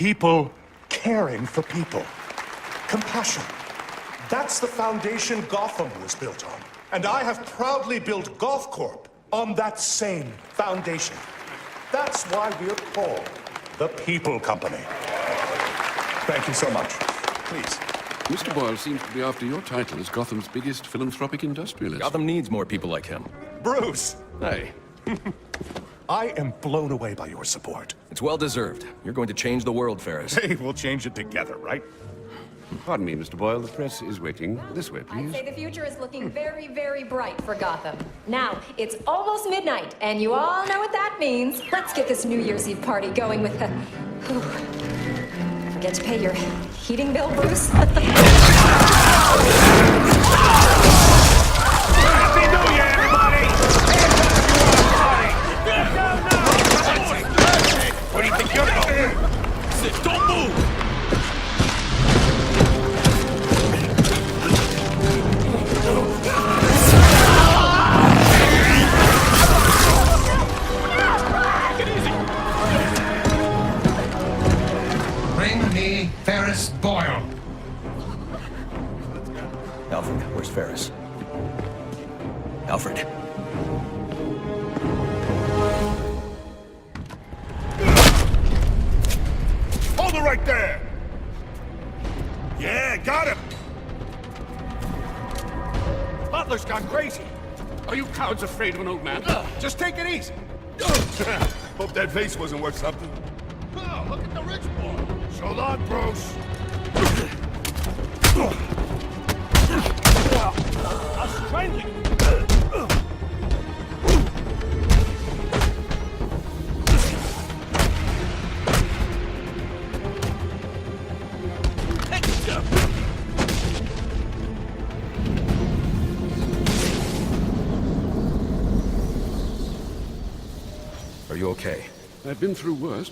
People caring for people. Compassion. That's the foundation Gotham was built on. And I have proudly built GothCorp on that same foundation. That's why we're called the People Company. Thank you so much. Please. Mr. Boyle seems to be after your title as Gotham's biggest philanthropic industrialist. Gotham needs more people like him. Bruce! Hey, I am blown away by your support. it's well deserved. You're going to change the world, Ferris. Hey, we'll change it together, right? Pardon me, Mr. Boyle. The press is waiting. This way, I'd please. say the future is looking very, very bright for Gotham. Now, it's almost midnight, and you all know what that means. Let's get this New Year's Eve party going with a... Forget to pay your heating bill, Bruce? Happy New Year, everybody! Where do you think you're going? Sit, don't move! Bring me Ferris Boyle. Alfred, where's Ferris? Alfred. Hold it right there! Yeah, got him! Butler's gone crazy. Are you cowards afraid of an old man? Just take it easy. Hope that vase wasn't worth something. Oh, look at the rich boy. So long, Bruce. I'll strangle you. Are you okay? I've been through worse.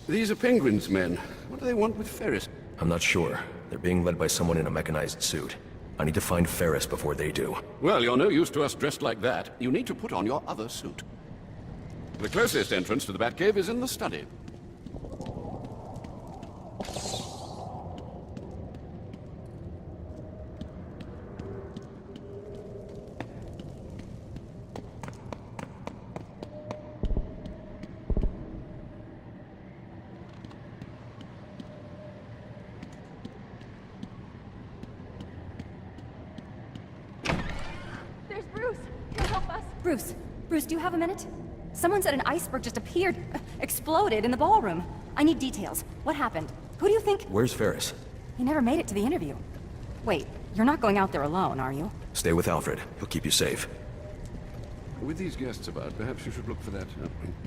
These are Penguin's men. What do they want with Ferris? I'm not sure. They're being led by someone in a mechanized suit. I need to find Ferris before they do. Well, you're no use to us dressed like that. You need to put on your other suit. The closest entrance to the Batcave is in the study. There's Bruce! He'll help us! Bruce, do you have a minute? Someone said an iceberg just appeared, exploded in the ballroom. I need details. What happened? Who do you think? Where's Ferris? He never made it to the interview. Wait, you're not going out there alone, are you? Stay with Alfred. He'll keep you safe. With these guests about, perhaps you should look for that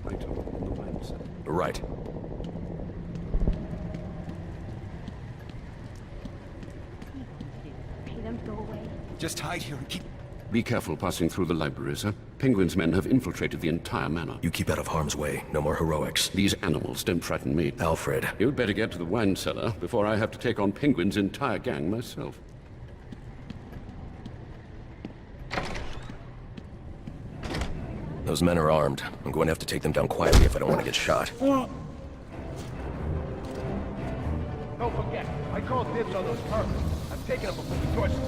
right on the wine set. Right. Pay them to go away. Just hide here and keep... Be careful passing through the library, sir. Penguin's men have infiltrated the entire manor. You keep out of harm's way. No more heroics. These animals don't frighten me. Alfred. You'd better get to the wine cellar before I have to take on Penguin's entire gang myself. Those men are armed. I'm going to have to take them down quietly if I don't want to get shot. Don't forget, I called dibs on those perks. I'm taking them before we torch them.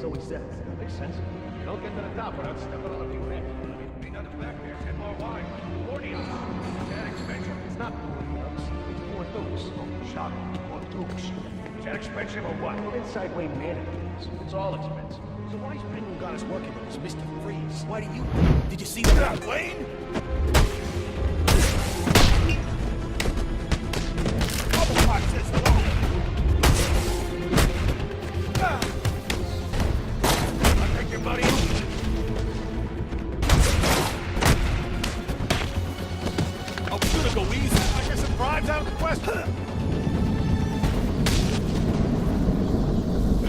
So he says. Makes sense. You don't get to the top without stepping on a few heads. Ain't nothing back there. 10 more wine. 40 of them. Can't expect not Bordeaux. It's Bordeaux. Oh, shut up. Bordeaux. Is that expensive or what? Well, inside Wayne Manor is. It's all expensive. So why's Penguin got us working with this Mr. Freeze? Why do you... Did you see that, Wayne? Couple parts this long. I'll take your money. Oh, we're gonna go easy. I guess some bribes out of the question.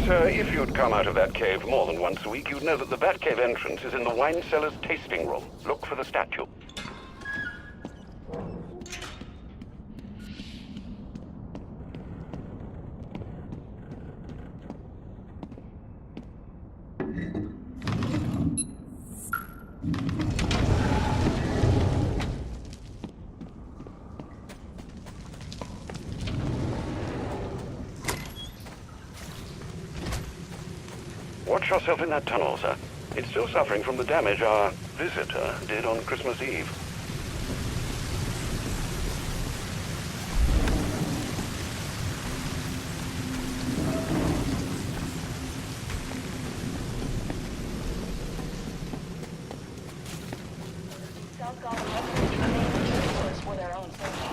Sir, if you'd come out of that cave more than once a week, you'd know that the Batcave entrance is in the wine cellar's tasting room. Look for the statue. Watch yourself in that tunnel, sir. It's still suffering from the damage our visitor did on Christmas Eve. South Gotham residents remain useless for their own safety.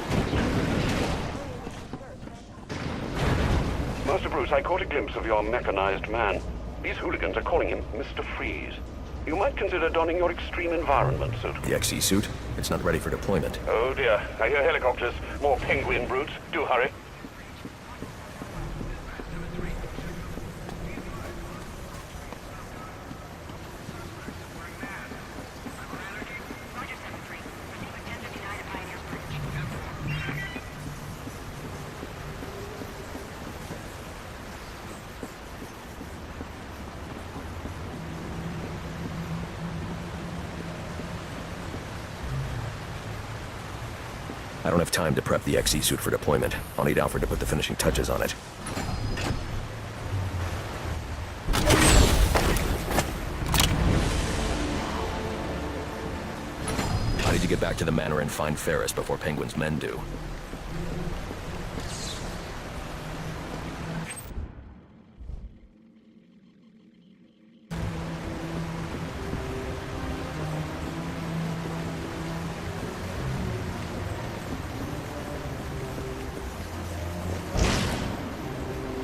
Master Bruce, I caught a glimpse of your mechanized man. These hooligans are calling him Mr. Freeze. You might consider donning your extreme environment suit. The XE suit? It's not ready for deployment. Oh dear, I hear helicopters. More penguin brutes. Do hurry. I don't have time to prep the XE suit for deployment. I'll need Alfred to put the finishing touches on it. I need to get back to the Manor and find Ferris before Penguin's men do.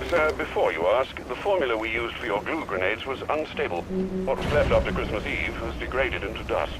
Sir, before you ask, the formula we used for your glue grenades was unstable. What was left after Christmas Eve has degraded into dust.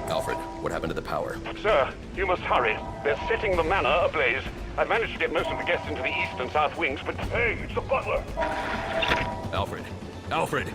Alfred, what happened to the power? Sir, you must hurry. They're setting the manor ablaze. I've managed to get most of the guests into the east and south wings, but... Hey, it's the butler! Alfred! Alfred!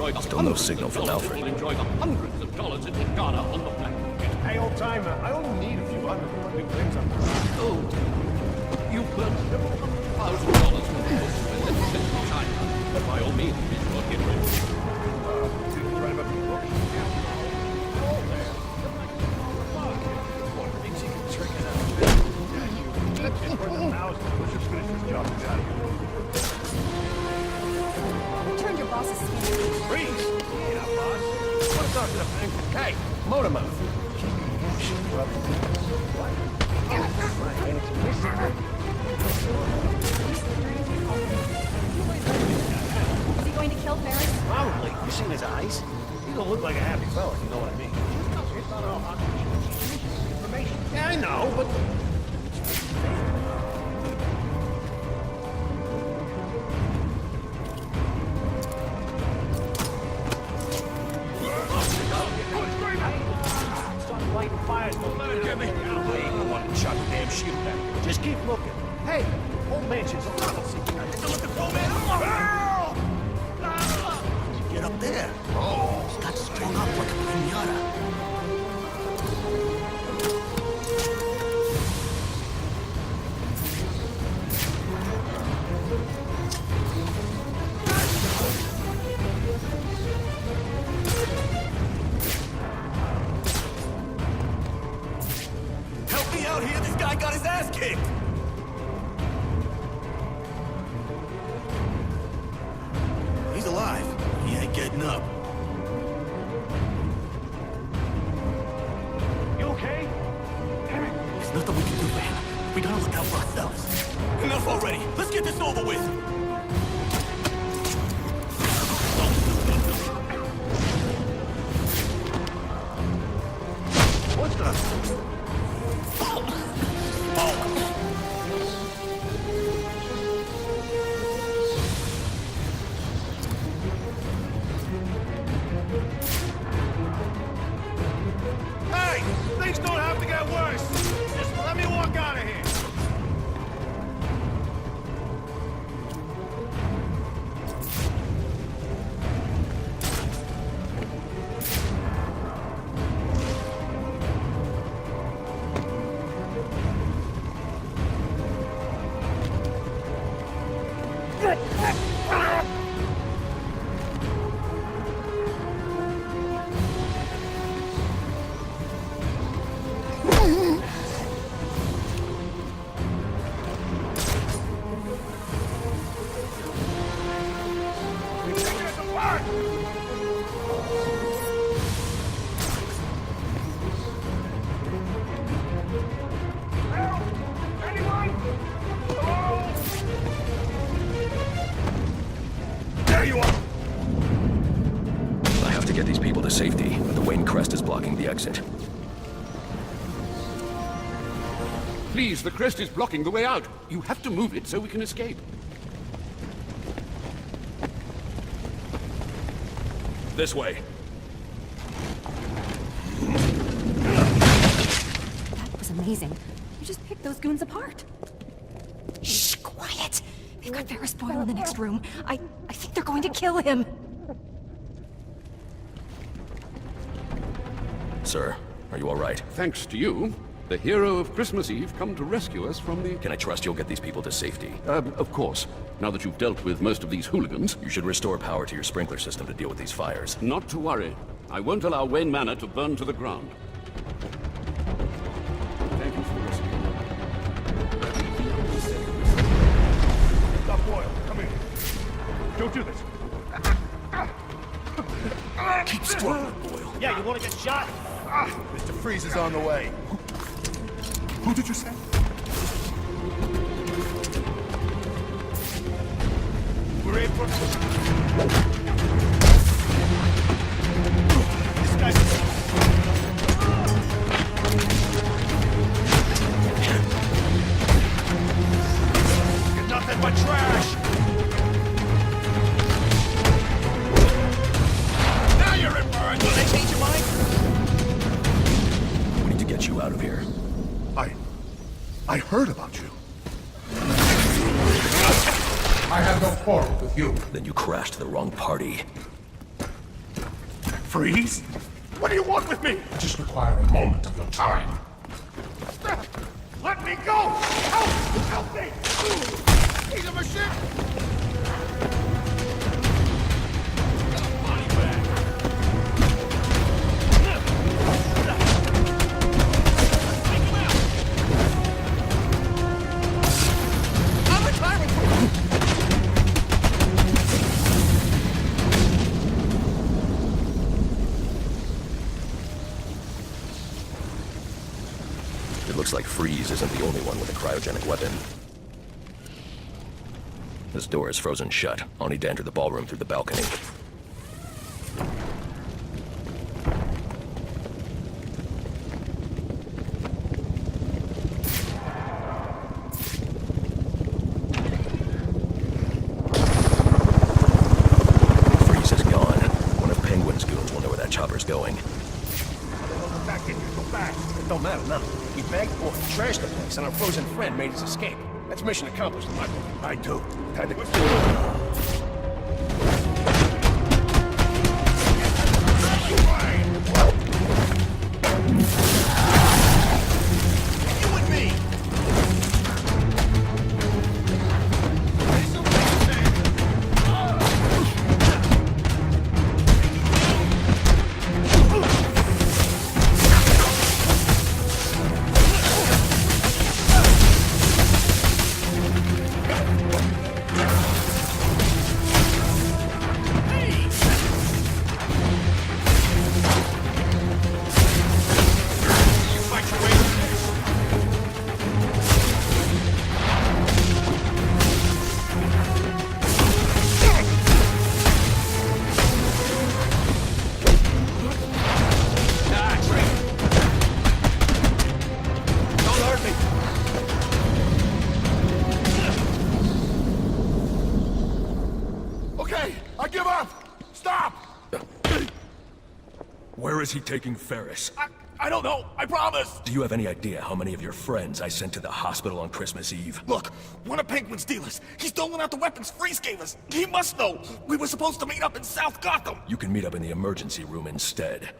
enjoy the Still no signal from Alfred. Will enjoy the hundreds of dollars it will garner on the black market. Hey, old timer, I only need a few hundred to put new things on the ground. Oh, you've earned several $100,000 from the books when let's send to China. But by all means, be sure to get ready. Right about the book. Yeah. All there. What, thinks he can trick it out? Yeah, it's worth $1,000. Let's just finish this job and get out of here. Turn your boss's skin. Freeze! Hey, now, boss. Wanna talk to the bank? Hey, motor mouth. Is he going to kill Ferris? Probably. You seen his eyes? He don't look like a happy fella, if you know what I mean. It's not all hot information. Yeah, I know, but... Lighting fires, don't let it get me. I ain't the one that shot the damn shield back. Just keep looking. Hey, old mansion's a level secret. Take a look at old man. Get up there. Oh, he's got strung up like a pinata. Help me out here! This guy got his ass kicked! He's alive. He ain't getting up. You okay? There's nothing we can do, man. We gotta look out for ourselves. Enough already. Let's get this over with. What's the... Hey! Things don't have to get worse! Just let me walk out of here! I have to get these people to safety, but the Wayne crest is blocking the exit. Please, the crest is blocking the way out. You have to move it so we can escape. This way. That was amazing. You just picked those goons apart. Shh, quiet. They've got Ferris Boyle in the next room. I think they're going to kill him. Sir, are you all right? Thanks to you, the hero of Christmas Eve come to rescue us from the... Can I trust you'll get these people to safety? Of course. Now that you've dealt with most of these hooligans. You should restore power to your sprinkler system to deal with these fires. Not to worry. I won't allow Wayne Manor to burn to the ground. Thank you for rescuing. Stop Boyle, come here. Don't do this. Keep struggling, Boyle. Yeah, you want to get shot? Mr. Freeze is on the way. Who did you say? We're in for... This guy's... You're nothing but trash! Now you're in burn! Will they change your mind? We need to get you out of here. I heard about you. I have no quarrel with you. Then you crashed the wrong party. Freeze? What do you want with me? I just require a moment of your time. Let me go! Help! Help me! He's a machine! Looks like Freeze isn't the only one with a cryogenic weapon. This door is frozen shut. I'll need to enter the ballroom through the balcony. Freeze is gone. One of Penguin's goons will know where that chopper's going. It don't matter now. We begged or trashed the place, and our frozen friend made his escape. That's mission accomplished, Michael. I do. Had to... Where is he taking Ferris? I don't know, I promise! Do you have any idea how many of your friends I sent to the hospital on Christmas Eve? Look, one of Penguin's dealers. He's stolen out the weapons Freeze gave us. He must know. We were supposed to meet up in South Gotham. You can meet up in the emergency room instead.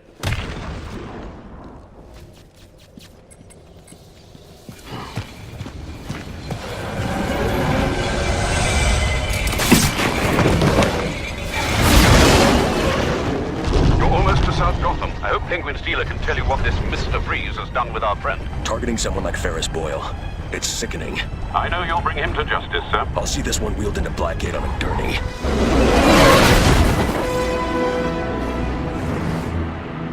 South Gotham. I hope Penguin's dealer can tell you what this Mr. Freeze has done with our friend. Targeting someone like Ferris Boyle. It's sickening. I know you'll bring him to justice, sir. I'll see this one wheeled into Blackgate on a gurney.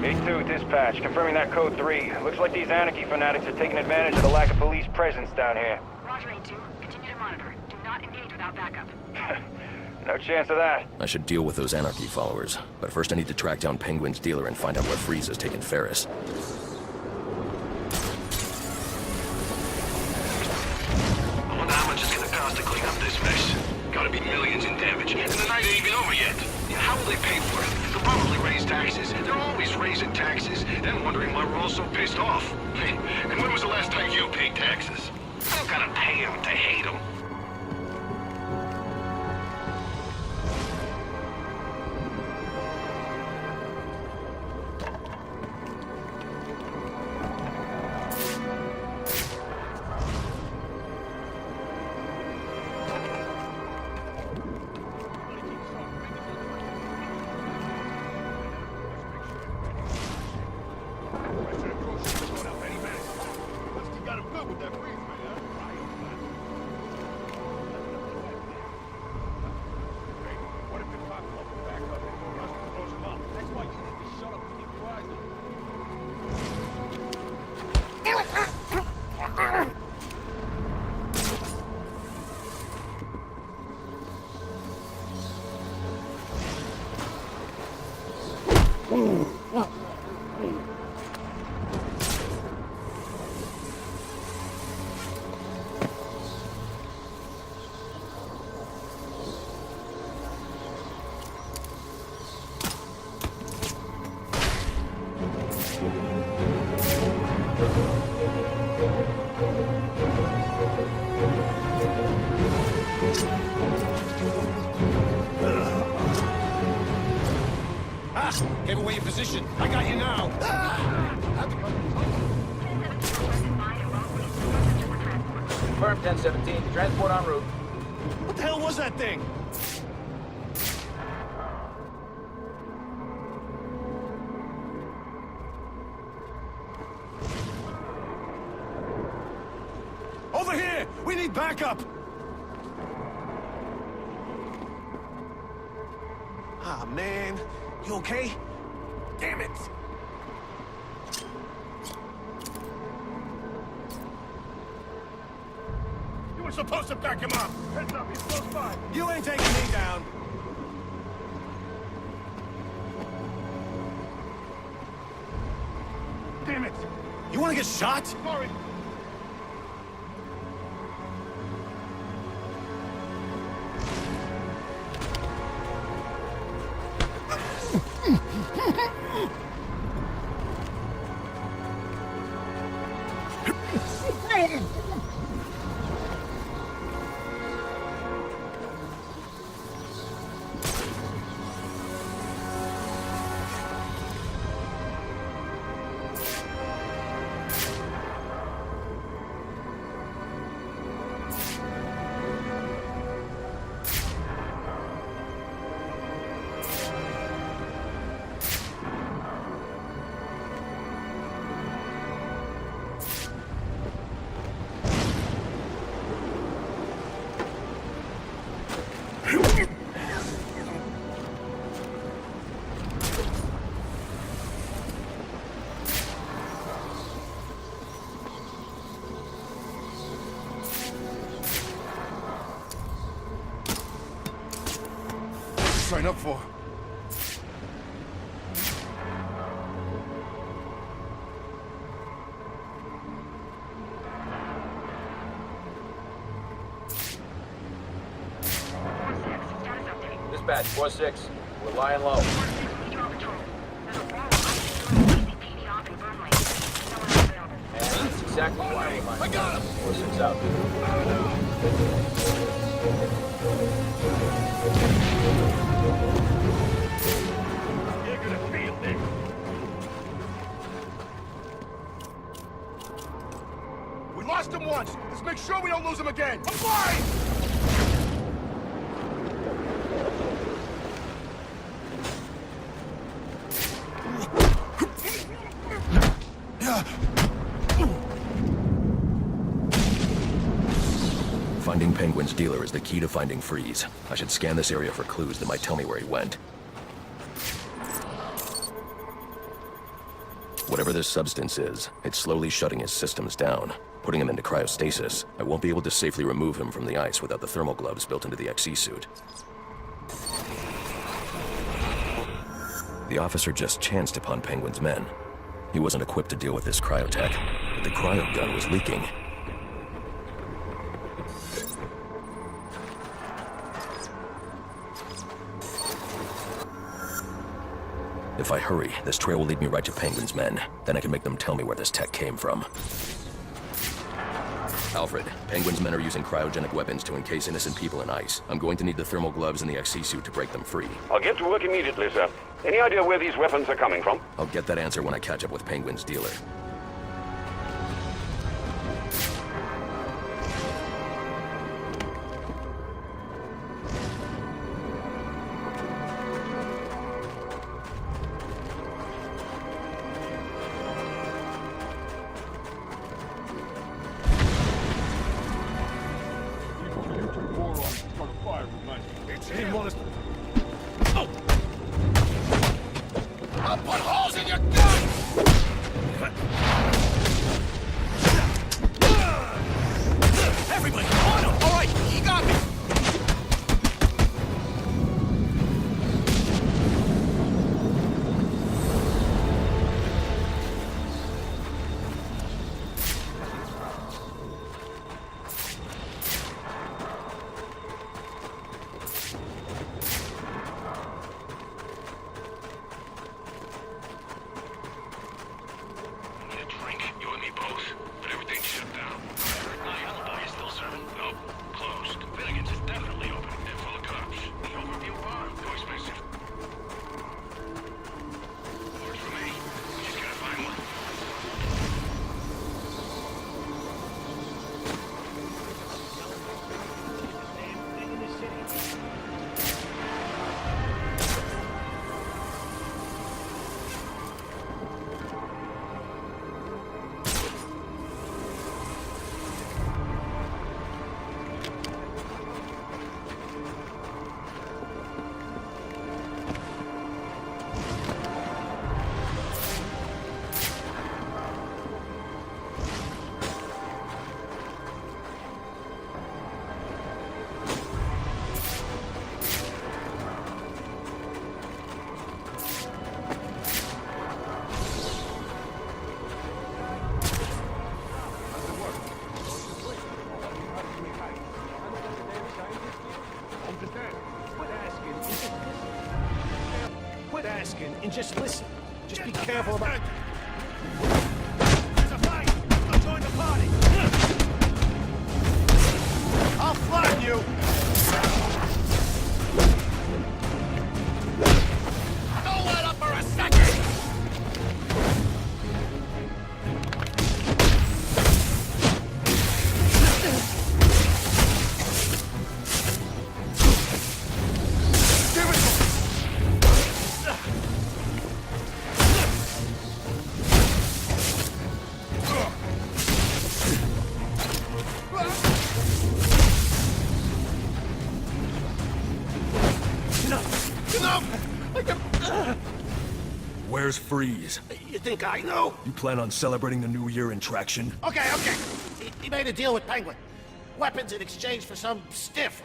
A2, dispatch. Confirming that code 3. Looks like these anarchy fanatics are taking advantage of the lack of police presence down here. Roger, A2. Continue to monitor. Do not engage without backup. No chance of that. I should deal with those anarchy followers. But first I need to track down Penguin's dealer and find out where Freeze has taken Ferris. I wonder how much it's gonna cost to clean up this mess. Gotta be millions in damage, and the night ain't even over yet. Yeah, how will they pay for it? They'll probably raise taxes. They're always raising taxes, then wondering why we're all so pissed off. And when was the last time you paid taxes? I don't gotta pay them to hate them. Ah! Gave away your position. I got you now. Ah! Confirmed 1017. Transport en route. What the hell was that thing? Over here! We need backup! Ah, man. You okay? Damn it! You were supposed to back him up! Heads up, he's close by! You ain't taking me down! Damn it! You wanna get shot? Sorry! Sign up for. Dispatch, 4-6. We're lying low. And that's exactly why we're lying low. I got him! 4-6 out. You're gonna feel this. We lost him once. Let's make sure we don't lose him again. Apply! Finding Penguin's dealer is the key to finding Freeze. I should scan this area for clues that might tell me where he went. Whatever this substance is, it's slowly shutting his systems down, putting him into cryostasis. I won't be able to safely remove him from the ice without the thermal gloves built into the XE suit. The officer just chanced upon Penguin's men. He wasn't equipped to deal with this cryotech, but the cryo gun was leaking. If I hurry, this trail will lead me right to Penguin's men. Then I can make them tell me where this tech came from. Alfred, Penguin's men are using cryogenic weapons to encase innocent people in ice. I'm going to need the thermal gloves and the XC suit to break them free. I'll get to work immediately, sir. Any idea where these weapons are coming from? I'll get that answer when I catch up with Penguin's dealer. I'll put holes in your gun! Everybody, on him! All right, he got me! just listen. Just be careful about... There's a fight! Go join the party! I'll flatten you! Don't let up for a second! Where's Freeze? You think I know? You plan on celebrating the New Year in traction? Okay. He made a deal with Penguin. Weapons in exchange for some stiff.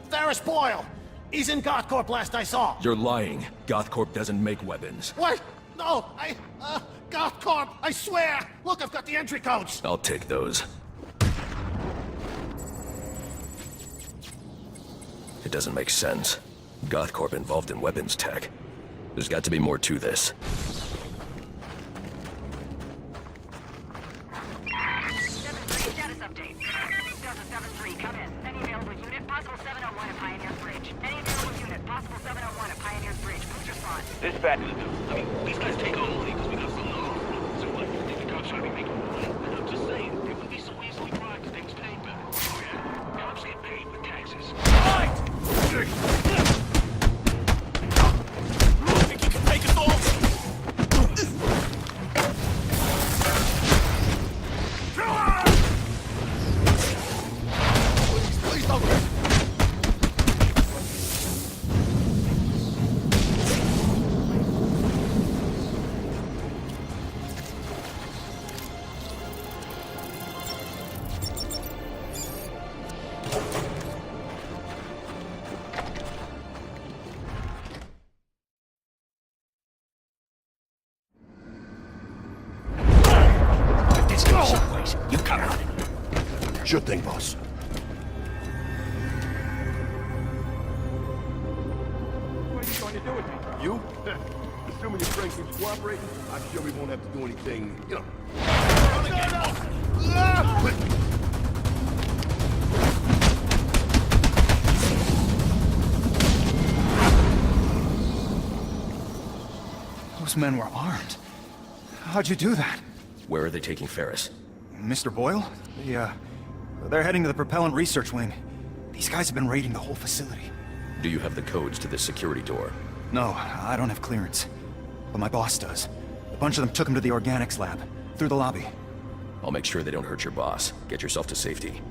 Ferris Boyle. He's in GothCorp last I saw. You're lying. GothCorp doesn't make weapons. What? No, GothCorp, I swear! Look, I've got the entry codes! I'll take those. It doesn't make sense. GothCorp involved in weapons tech. There's got to be more to this. Status update. Delta 7-3, come in. Any available unit, possible 701 at Pioneer's Bridge. Any available unit, possible 701 at Pioneer's Bridge. Please respond. Dispatch. I mean, these guys take our money because we got something to lose. So what? You think the cops trying to be making money? I'm just saying, they wouldn't be so easily bribed if they was paid better. Oh yeah? Cops get paid with taxes. Think you can take us all? Please don't... You come on. Sure thing, boss. What are you going to do with me? You? Assuming your friend keeps cooperating, I'm sure we won't have to do anything, you know. Those men were armed. How'd you do that? Where are they taking Ferris? Mr. Boyle? They're heading to the propellant research wing. These guys have been raiding the whole facility. Do you have the codes to this security door? No, I don't have clearance. But my boss does. A bunch of them took him to the organics lab, through the lobby. I'll make sure they don't hurt your boss. Get yourself to safety.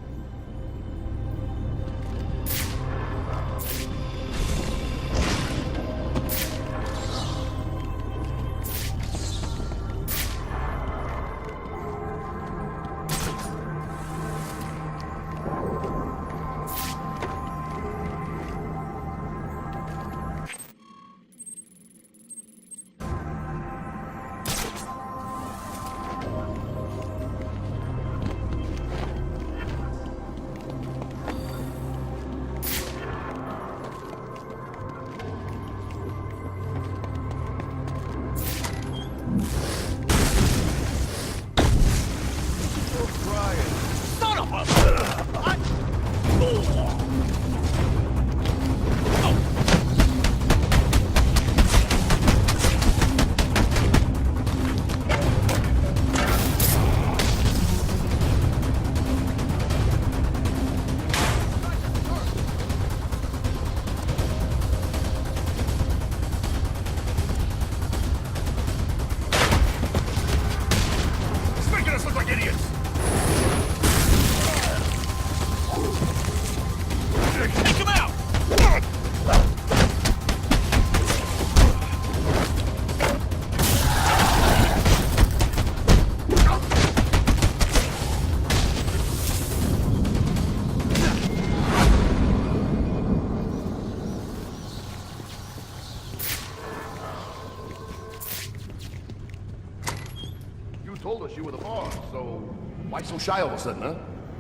told us you were the boss, so why so shy all of a sudden, huh?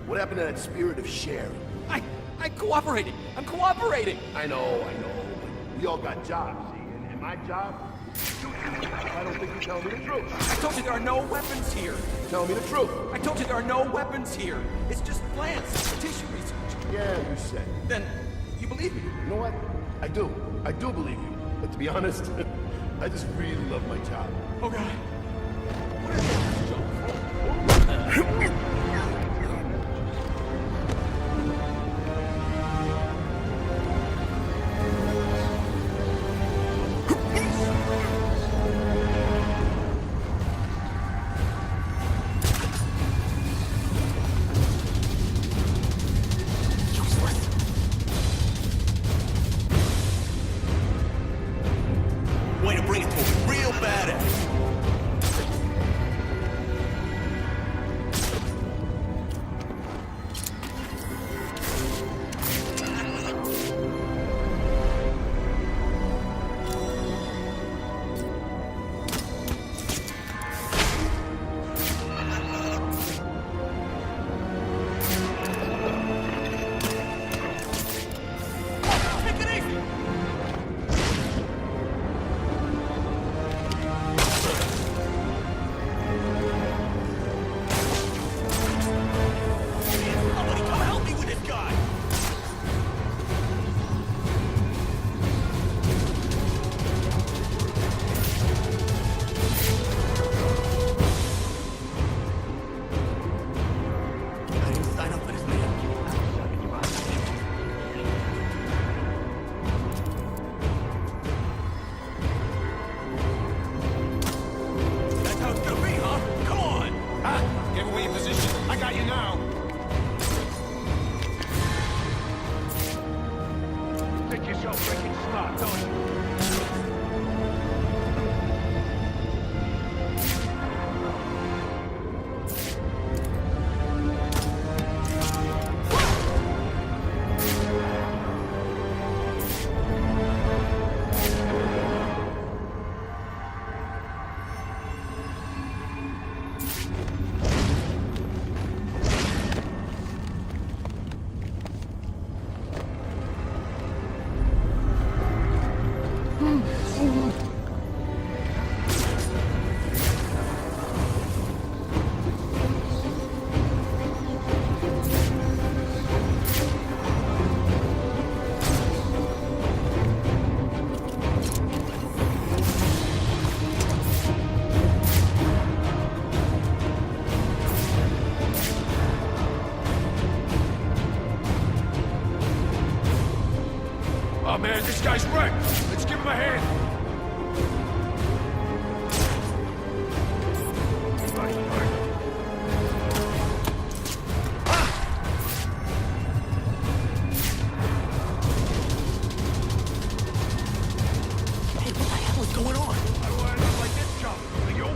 What happened to that spirit of sharing? I'm cooperating. I'm cooperating. I know, but we all got jobs, see? And my job I don't think you're telling me the truth. I told you there are no weapons here. Tell me the truth. I told you there are no weapons here. It's just plants, tissue research. Yeah, you said. Then, you believe me? You know what? I do. I do believe you. But to be honest, I just really love my job. Oh, God. Way to bring it to him. Real badass. Oh man, this guy's wrecked. Let's give him a hand. Hey, what the hell is going on? How do I look like this chump? You?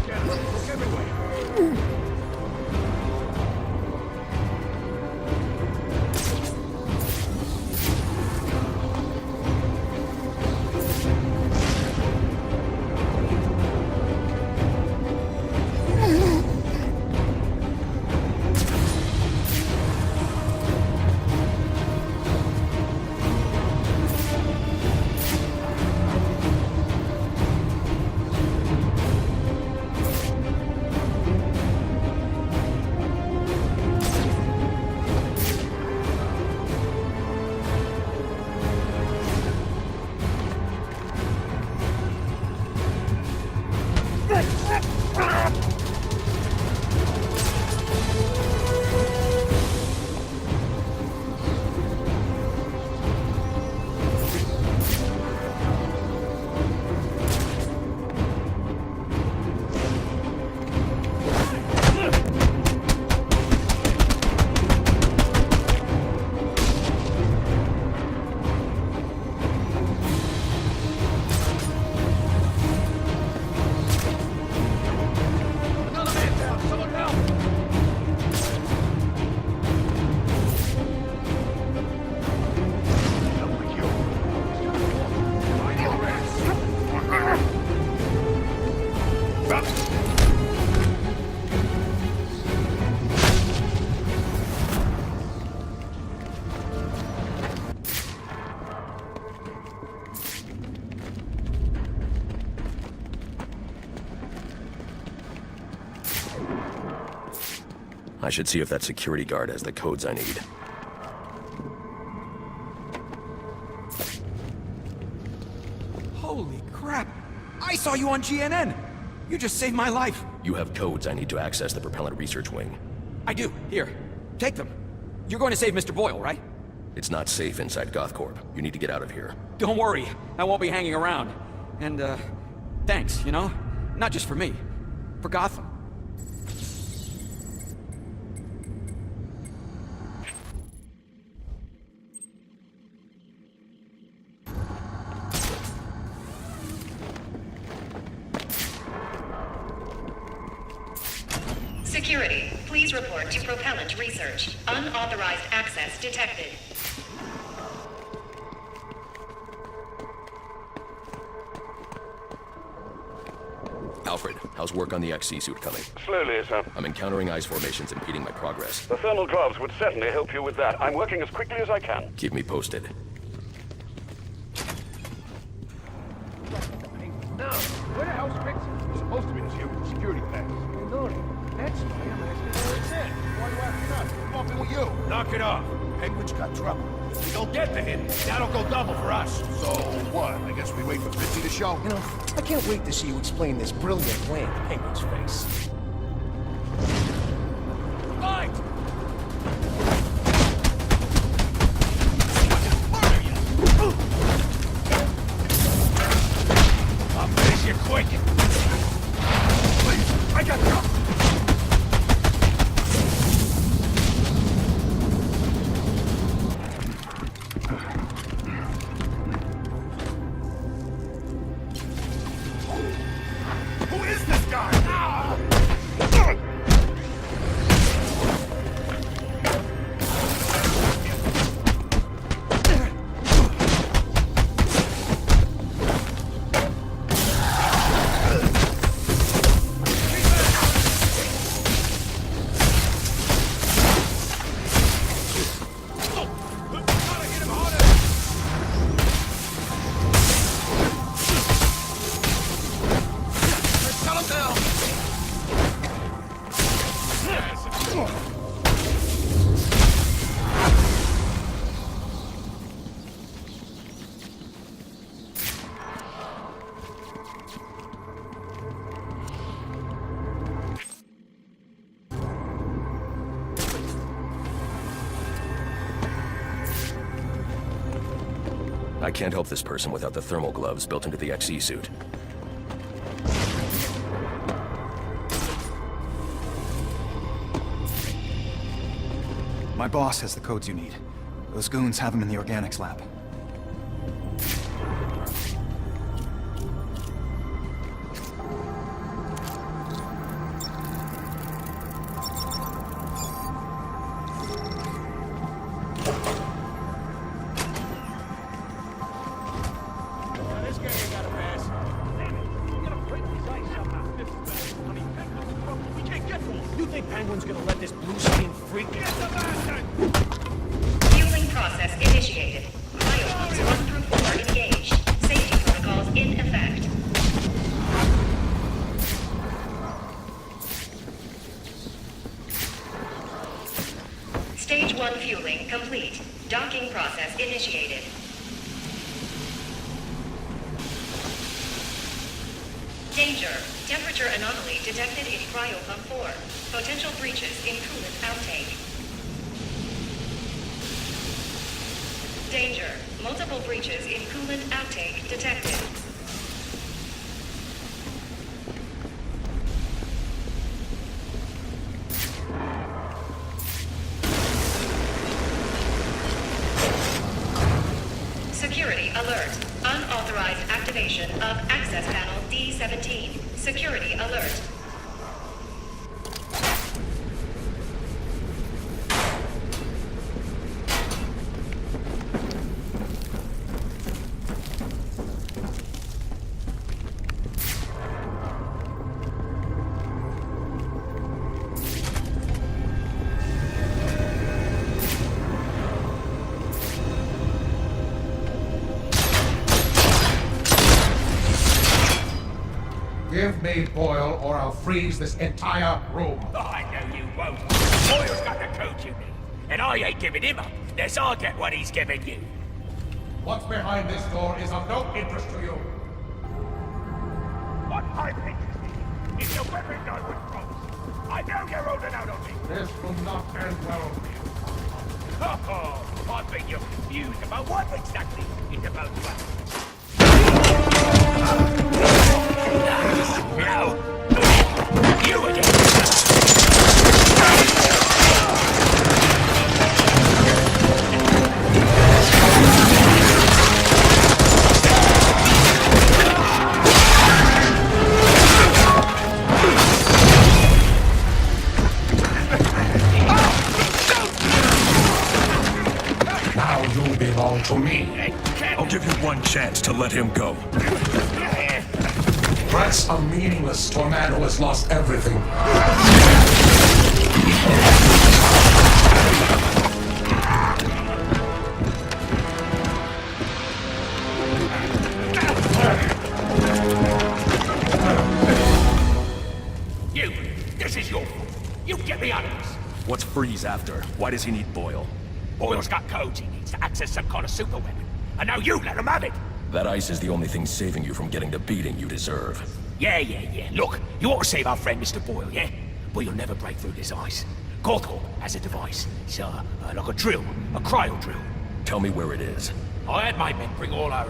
Yeah, look everywhere. I should see if that security guard has the codes I need. Holy crap! I saw you on GNN! You just saved my life! You have codes I need to access the propellant research wing. I do. Here. Take them. You're going to save Mr. Boyle, right? It's not safe inside GothCorp. You need to get out of here. Don't worry. I won't be hanging around. And, thanks, you know? Not just for me. For Gotham. Security, please report to propellant research. Unauthorized access detected. Alfred, how's work on the XC suit coming? Slowly, sir. I'm encountering ice formations impeding my progress. The thermal gloves would certainly help you with that. I'm working as quickly as I can. Keep me posted. No, where the hell's Pixie? You're supposed to be here with the security pass. That's why I'm asking where it's at. Why do I have to know? I'm walking with you. Knock it off. Penguin's got trouble. If we don't get to him, that'll go double for us. So what? I guess we wait for Fitzy to show? You know, I can't wait to see you explain this brilliant plan to Penguin's face. Fight! I'll finish you quick. Please, I got you. Who is this guy? I can't help this person without the thermal gloves built into the XE suit. My boss has the codes you need. Those goons have them in the organics lab. Penguin's gonna let this blue-skinned freak get the bastard! Fueling process initiated. Cryo-pumps 1 through 4 engaged. Safety protocols in effect. Stage 1 fueling complete. Docking process initiated. Danger. Temperature anomaly detected in cryo-pump 4. Potential breaches in coolant outtake. Danger. Multiple breaches in coolant outtake detected. Security alert. Unauthorized activation of access panel D17. Security alert. Give me Boyle, or I'll freeze this entire room. I know you won't. Boyle's got the code you need, and I ain't giving him up unless I get what he's giving you. What's behind this door is of no interest to you. What I'm interested in is the weapon I would cross. I know you're holding out on me. This will not end well for you. Oh, I think you're confused about what exactly it's about to happen. No! You again! Now you belong to me. I'll give you one chance to let him go. Threats are meaningless to a man who has lost everything. You! This is your fault. You get me out of this. What's Freeze after? Why does he need Boyle? Boyle's got codes he needs to access some kind of super weapon. And now you let him have it! That ice is the only thing saving you from getting the beating you deserve. Yeah. Look, you ought to save our friend Mr. Boyle, yeah? But you'll never break through this ice. GothCorp has a device. It's like a drill, a cryo-drill. Tell me where it is. I had my men bring all our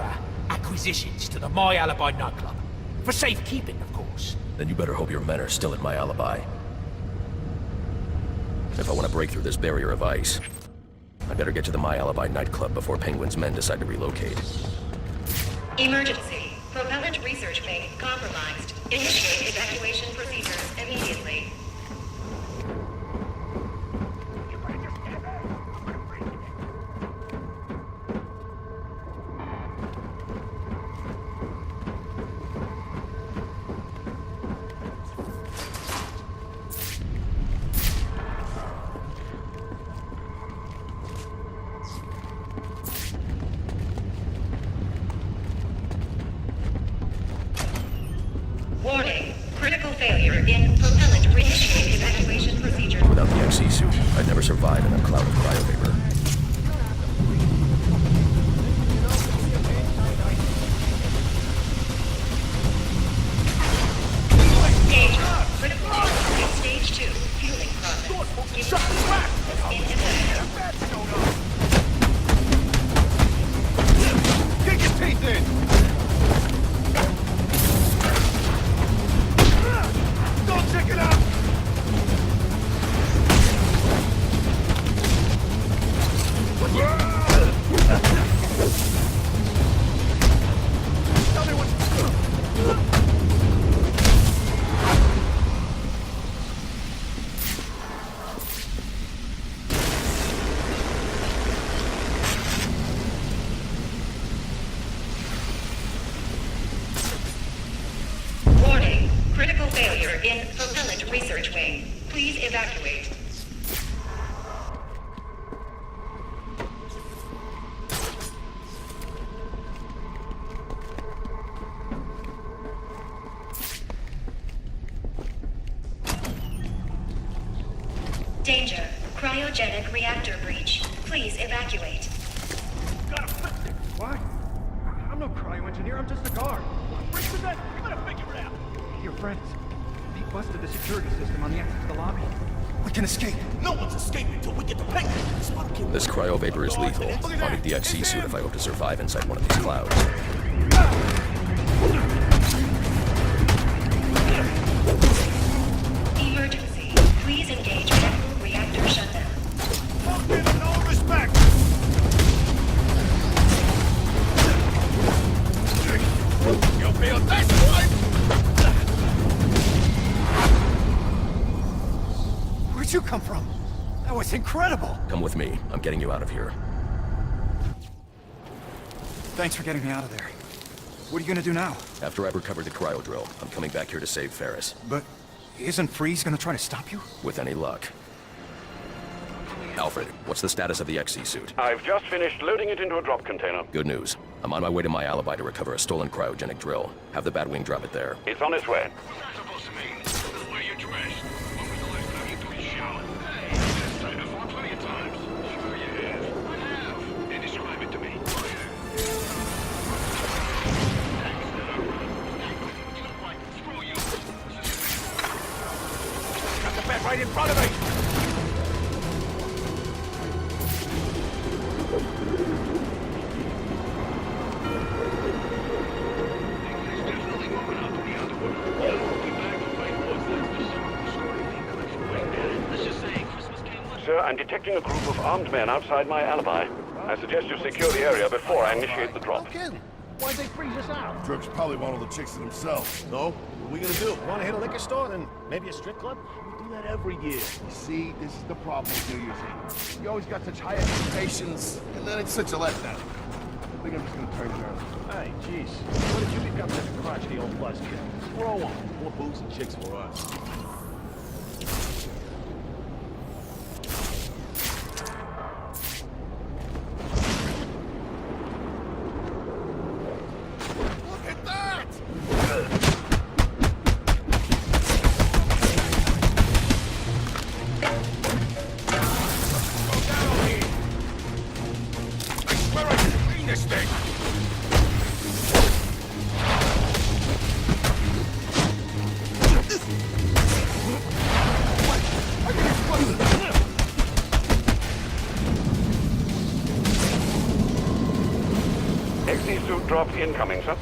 acquisitions to the My Alibi nightclub. For safekeeping, of course. Then you better hope your men are still at My Alibi. If I want to break through this barrier of ice, I better get to the My Alibi nightclub before Penguin's men decide to relocate. Emergency. Propellant research wing compromised. Initiate evacuation procedures immediately. Warning. Critical failure in propellant reinitiate evacuation procedure. Without the XC suit, I'd never survive in a cloud of cryo-vapor. Danger. Critical failure in stage 2. Fueling process. Get your teeth in! Go check it out! Tell me what... Warning. Critical failure in propellant research wing. Please evacuate. Danger. Cryogenic reactor breach. Please evacuate. Gotta fix it! What? I'm no cryo-engineer, I'm just a guard. Break the net! You better figure it out! Your friends. They busted the security system on the exit to the lobby. We can escape. No one's escaping until we get the Penguin! This cryo-vapor is lethal. I'll need the XC suit if I hope to survive inside one of these clouds. Emergency. Please engage medical reactor shutdown. I'll give it all respect! You'll feel this one! Where'd you come from? That was incredible! Come with me. I'm getting you out of here. Thanks for getting me out of there. What are you gonna do now? After I've recovered the cryo-drill, I'm coming back here to save Ferris. But isn't Freeze gonna try to stop you? With any luck. Alfred, what's the status of the XC suit? I've just finished loading it into a drop container. Good news. I'm on my way to my alibi to recover a stolen cryogenic drill. Have the Batwing drop it there. It's on its way. What's that supposed to mean? The way you're dressed. When was the last time you took a shower? Hey, this time before plenty of times. Sure you have. I have. Then describe it to me. Screw you. Got the bat right in front of me! Sir, I'm detecting a group of armed men outside my alibi. I suggest you secure the area before I initiate the drop. Again? Why'd they freeze us out? Jerks probably want all the chicks to themselves. No? What are we gonna do? Want to hit a liquor store, then maybe a strip club? We do that every year. You see, this is the problem with New Year's Eve. You always got such high expectations, and then it's such a letdown. I think I'm just gonna turn journalist. Hey, jeez. When did you become such a crotchety old buzzkill? Throw on. More booze and chicks for us. Look at that! Go down here! I swear I can clean this thing! XC suit drop incoming, sir.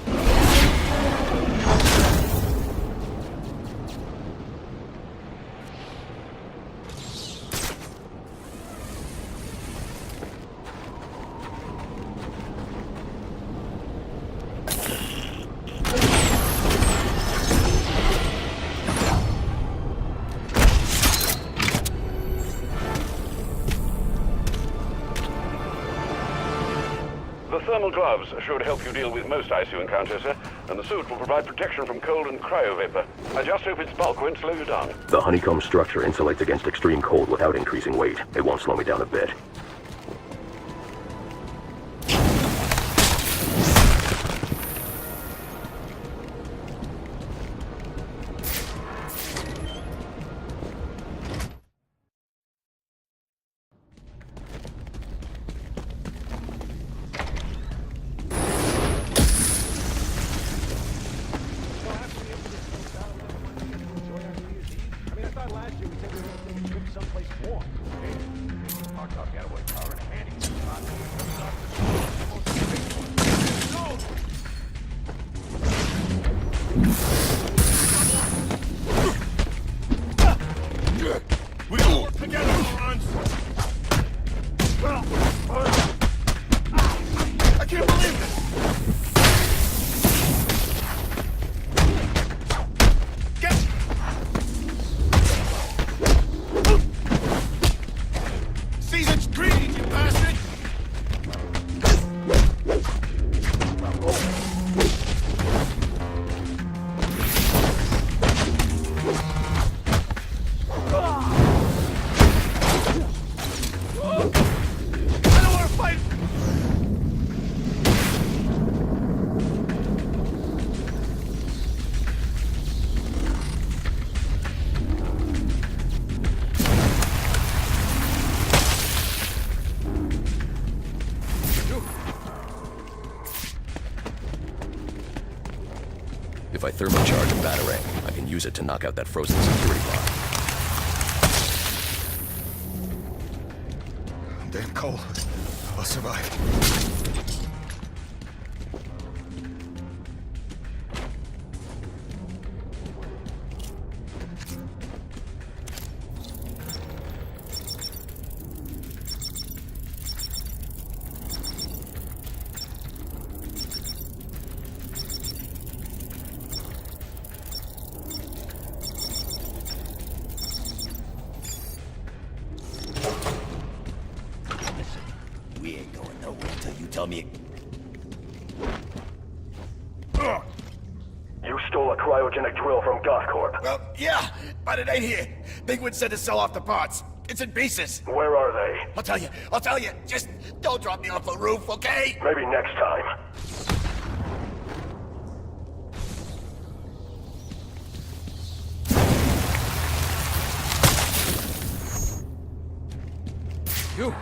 The thermal gloves should help you deal with most ICU encounters, sir, and the suit will provide protection from cold and cryo vapor. I just hope its bulk won't slow you down. The honeycomb structure insulates against extreme cold without increasing weight. It won't slow me down a bit. If I thermocharge a batarang, I can use it to knock out that frozen security lock. I'm damn cold. I'll survive. Tell me. You stole a cryogenic drill from GothCorp. Well, yeah, but it ain't here. Bigwood said to sell off the parts. It's in pieces. Where are they? I'll tell you. Just don't drop me off the roof, okay? Maybe next time. You.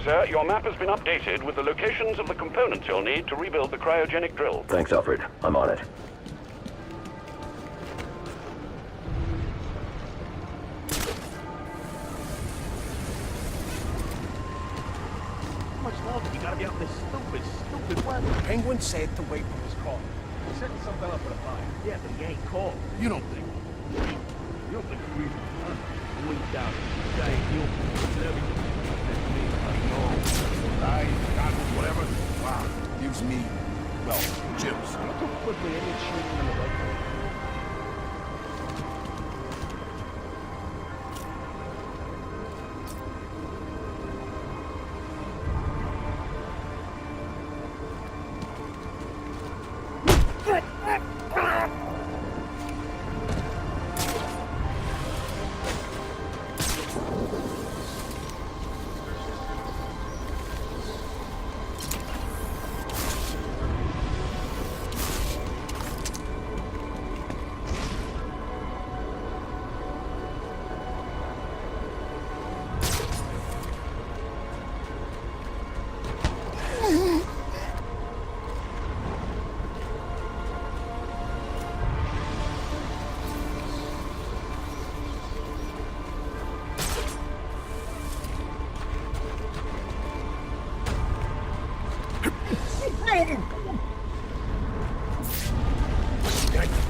Sir, your map has been updated with the locations of the components you'll need to rebuild the cryogenic drill. Thanks, Alfred. I'm on it. How much longer we gotta be out in this stupid weather? Penguin said to wait for his call. He's setting something up for the fire. Yeah, but he ain't called. You don't think? You don't think we... Huh? We doubt it. Guy ain't human. Everything. Whatever. Wow. Gives me, well, chills. Not too quickly, any shooting in the right place.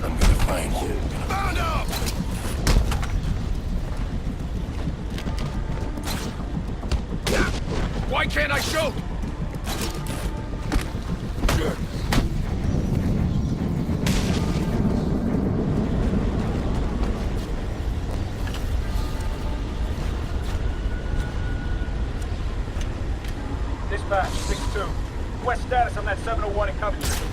I'm gonna find you. Found him! Why can't I shoot? Dispatch, 6-2. West status on that 701 in Coventry.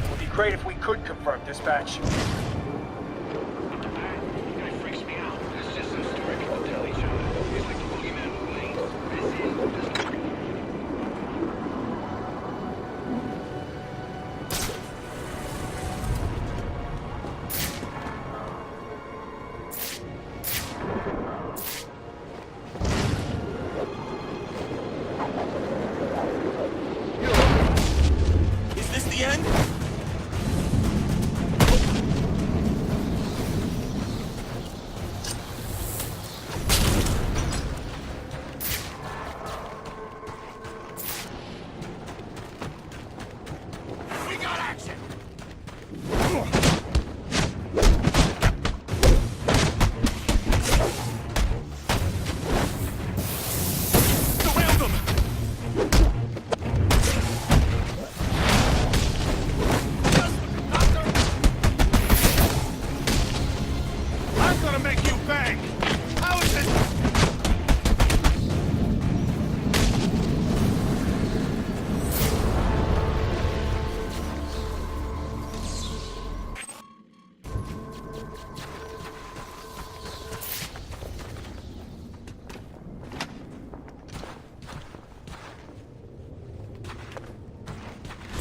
It would be great if we could confirm dispatch.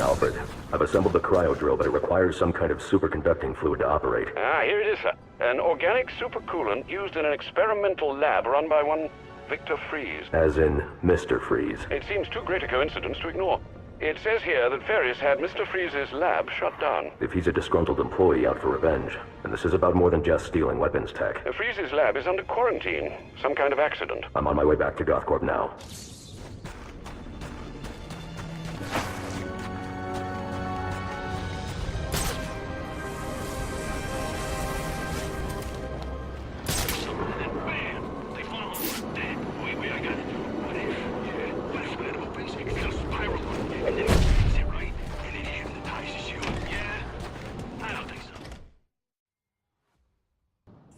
Alfred, I've assembled the cryo-drill, but it requires some kind of superconducting fluid to operate. Ah, here it is, sir. An organic supercoolant used in an experimental lab run by one Victor Freeze. As in Mr. Freeze. It seems too great a coincidence to ignore. It says here that Ferris had Mr. Freeze's lab shut down. If he's a disgruntled employee out for revenge, and this is about more than just stealing weapons tech. Freeze's lab is under quarantine. Some kind of accident. I'm on my way back to GothCorp now.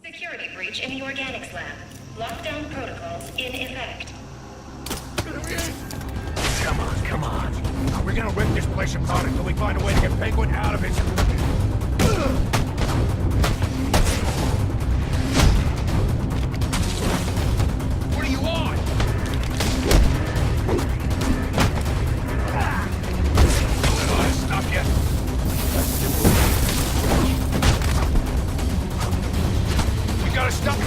Security breach in the organics lab. Lockdown protocols in effect. Come on. We're gonna rip this place apart until we find a way to get Penguin out of it. What are you on? Don't let us stop you. We gotta stop it.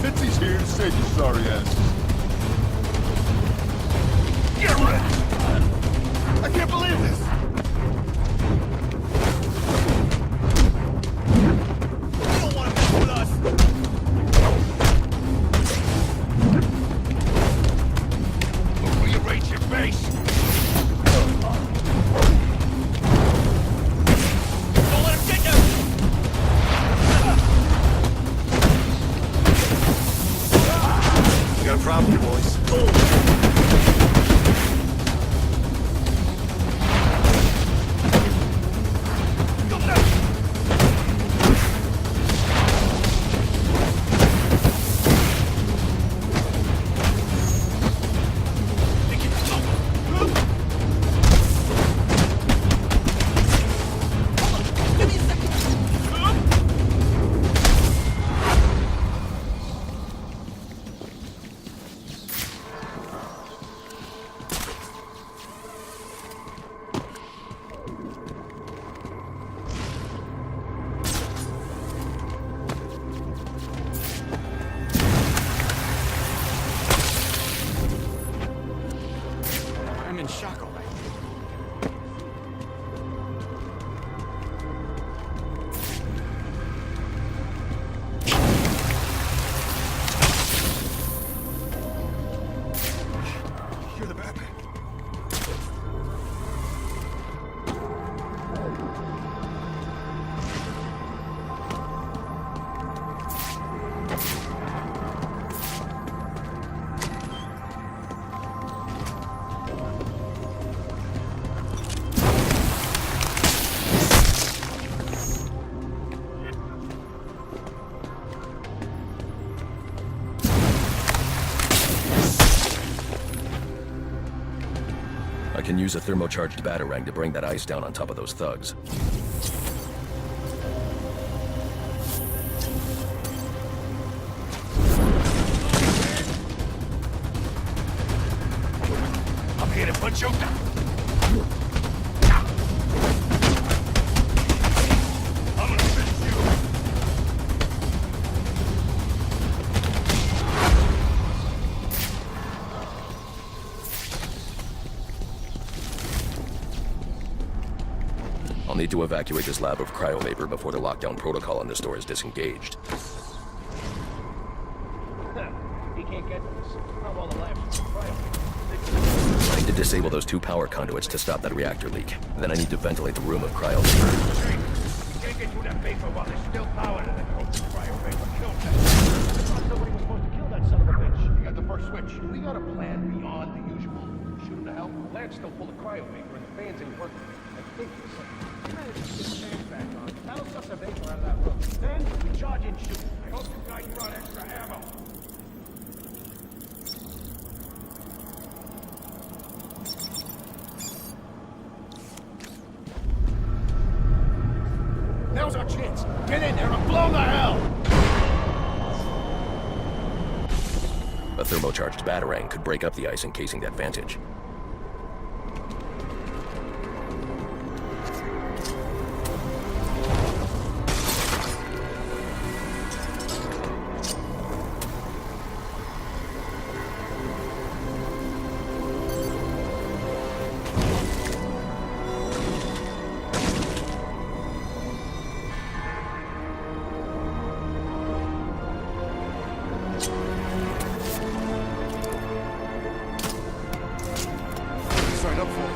Titsy's here to save your sorry ass. Get rid! I can't believe this! You don't want to mess with us! We'll rearrange your face! Don't let him get you! We got a problem here, boys. I'm in shock already. You're the Batman. I can use a thermocharged batarang to bring that ice down on top of those thugs. I'm here to put you down. I'm gonna finish you. I'll need to evacuate this lab of cryo vapor before the lockdown protocol on this door is disengaged. He can't get this. How all the labs are right. I need to disable those 2 power conduits to stop that reactor leak. Then I need to ventilate the room of cryo vapor. You can't get through that vapor while there's still power to the cryo vapor. Kill that. I thought somebody was supposed to kill that son of a bitch. You got the first switch. We got a plan beyond the usual. Shoot him to hell. The land's still full of cryo vapor and the fans ain't working. I think there's something. You managed to get the fans back on. That'll suck the vapor out of that room. Then we charge and shoot. I hope you guys brought extra ammo. Now's our chance. Get in there and blow the hell! A thermocharged batarang could break up the ice encasing that vantage. Sign up for it.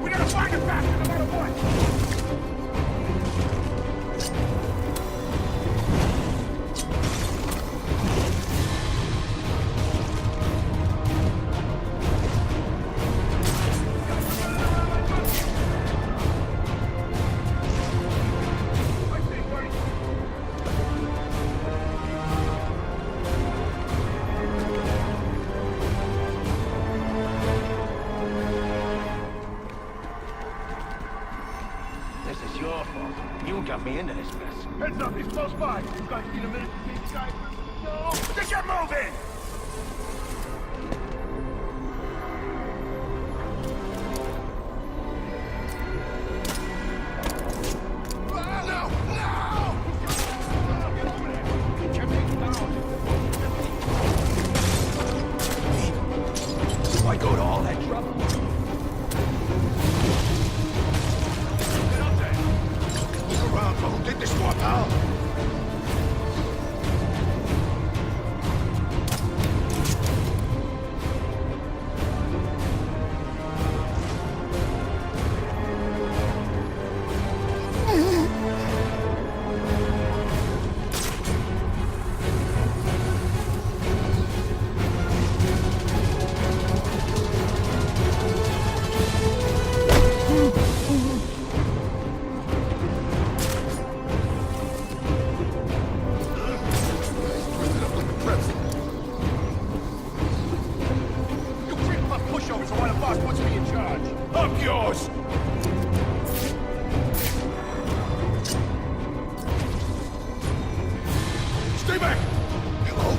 We gotta find it faster, no matter what! This is your fault. You got me into this mess. Heads up, he's close by. You guys need a minute to see these guys? No! Get your move in! Why go to all that trouble? Get up there! Look around, bro. Who did this for, pal? Twisted up like a pretzel. You creep puff pushovers are why the boss puts me in charge. I'm yours! Stay back! Hello?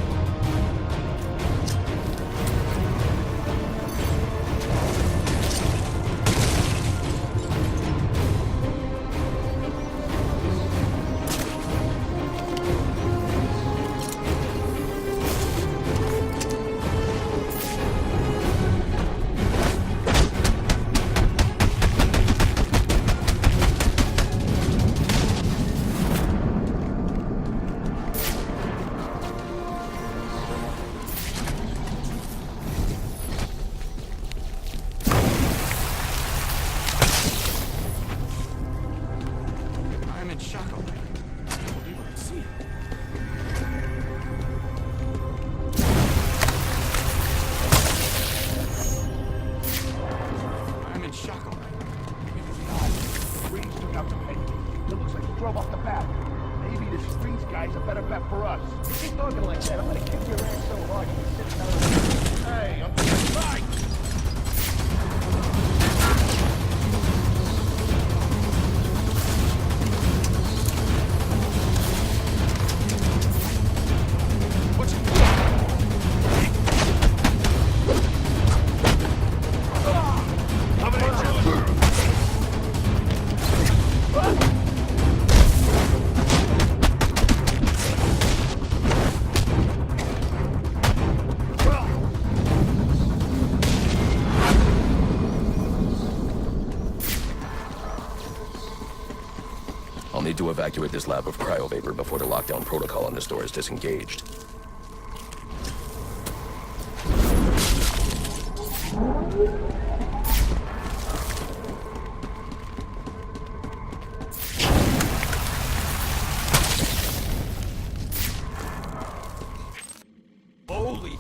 I'm in shock already. I can't believe what I see. I'm in shock already. Freeze took out the pay. It looks like he drove off the bat. Maybe this Freeze guy's a better bet for us. If you keep talking like that, I'm gonna kick your ass so hard you can sit down. Hey, I'm fine! What's it? Coming at you! I'll need to evacuate this lab of cryo-vapor before the lockdown protocol on this door is disengaged. Holy!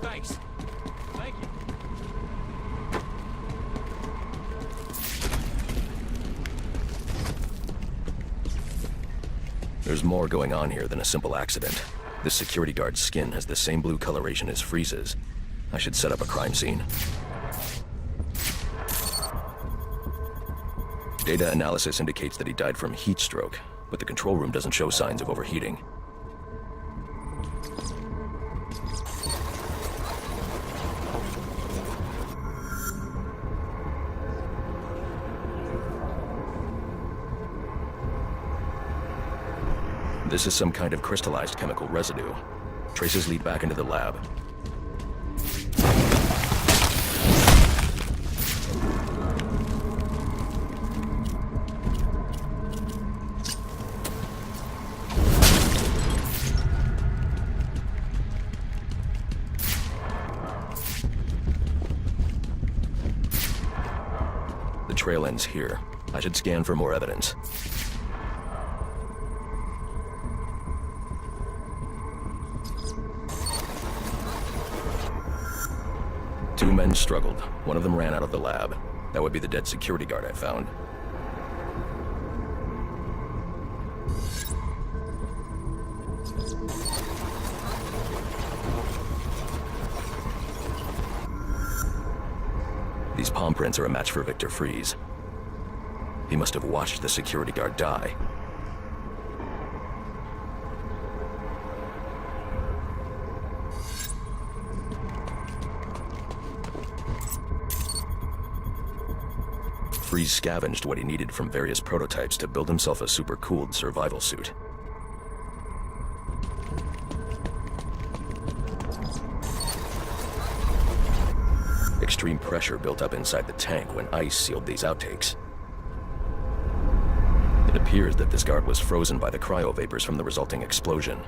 Thanks. Thank you. There's more going on here than a simple accident. This security guard's skin has the same blue coloration as Freeze's. I should set up a crime scene. Data analysis indicates that he died from heat stroke, but the control room doesn't show signs of overheating. This is some kind of crystallized chemical residue. Traces lead back into the lab. The trail ends here. I should scan for more evidence. Two men struggled. One of them ran out of the lab. That would be the dead security guard I found. These palm prints are a match for Victor Freeze. He must have watched the security guard die. Freeze scavenged what he needed from various prototypes to build himself a super-cooled survival suit. Extreme pressure built up inside the tank when ice sealed these outtakes. It appears that this guard was frozen by the cryo vapors from the resulting explosion.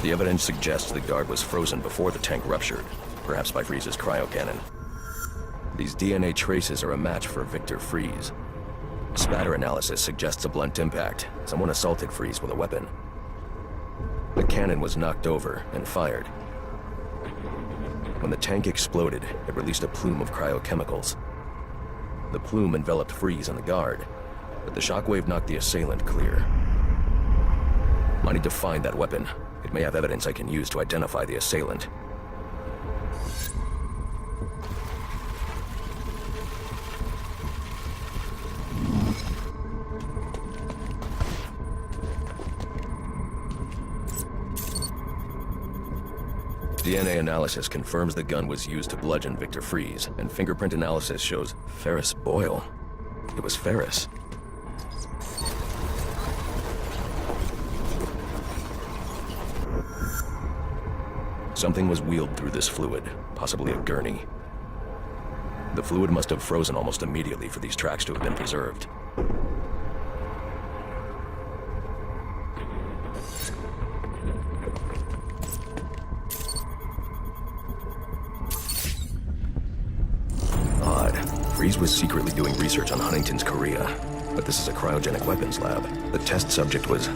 The evidence suggests the guard was frozen before the tank ruptured, perhaps by Freeze's cryo cannon. These DNA traces are a match for Victor Freeze. Spatter analysis suggests a blunt impact. Someone assaulted Freeze with a weapon. The cannon was knocked over and fired. When the tank exploded, it released a plume of cryochemicals. The plume enveloped Freeze and the guard, but the shockwave knocked the assailant clear. I need to find that weapon. It may have evidence I can use to identify the assailant. DNA analysis confirms the gun was used to bludgeon Victor Freeze, and fingerprint analysis shows Ferris Boyle. It was Ferris. Something was wheeled through this fluid, possibly a gurney. The fluid must have frozen almost immediately for these tracks to have been preserved. Freeze was secretly doing research on Huntington's Korea, but this is a cryogenic weapons lab. The test subject was